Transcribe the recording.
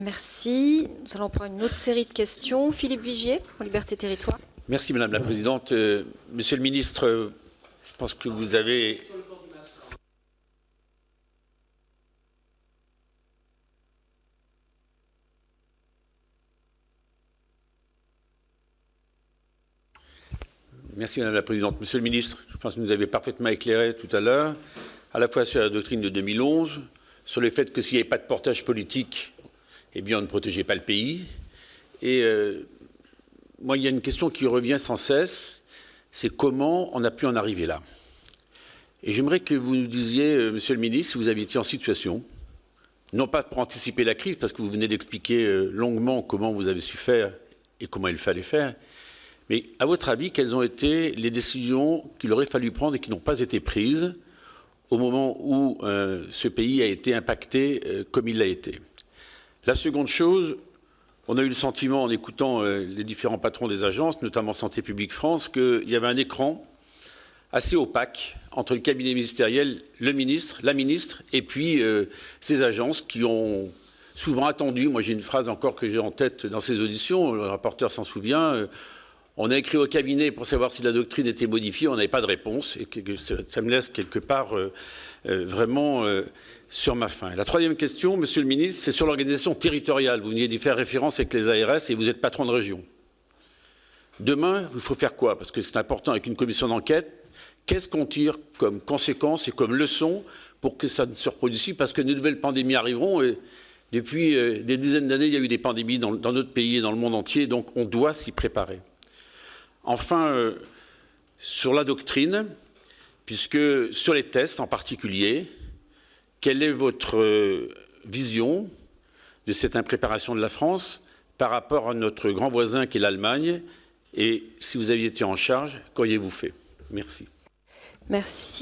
Merci. Nous allons prendre une autre série de questions. Philippe Vigier, pour Liberté Territoire. Merci Madame la Présidente. Monsieur le Ministre, je pense que vous avez... Merci Madame la Présidente. Monsieur le Ministre, je pense que vous nous avez parfaitement éclairé tout à l'heure, à la fois sur la doctrine de 2011, sur le fait que s'il n'y avait pas de portage politique, eh bien on ne protégeait pas le pays. Et moi, il y a une question qui revient sans cesse, c'est comment on a pu en arriver là. Et j'aimerais que vous nous disiez, Monsieur le Ministre, si vous aviez été en situation, non pas pour anticiper la crise, parce que vous venez d'expliquer longuement comment vous avez su faire et comment il fallait faire, mais à votre avis, quelles ont été les décisions qu'il aurait fallu prendre et qui n'ont pas été prises au moment où ce pays a été impacté comme il l'a été? La seconde chose, on a eu le sentiment en écoutant les différents patrons des agences, notamment Santé publique France, qu'il y avait un écran assez opaque entre le cabinet ministériel, le ministre, la ministre, et puis ces agences qui ont souvent attendu. Moi, j'ai une phrase encore que j'ai en tête dans ces auditions, le rapporteur s'en souvient. On a écrit au cabinet pour savoir si la doctrine était modifiée, on n'avait pas de réponse, et que ça me laisse quelque part vraiment sur ma faim. La troisième question, Monsieur le Ministre, c'est sur l'organisation territoriale. Vous veniez d'y faire référence avec les ARS et vous êtes patron de région. Demain, il faut faire quoi? Parce que c'est important avec une commission d'enquête. Qu'est-ce qu'on tire comme conséquence et comme leçon pour que ça ne se reproduise pas? Parce que de nouvelles pandémies arriveront. Et depuis des dizaines d'années, il y a eu des pandémies dans notre pays et dans le monde entier, donc on doit s'y préparer. Enfin, sur la doctrine, puisque sur les tests en particulier, quelle est votre vision de cette impréparation de la France par rapport à notre grand voisin qui est l'Allemagne? Et si vous aviez été en charge, qu'auriez-vous fait? Merci. Merci.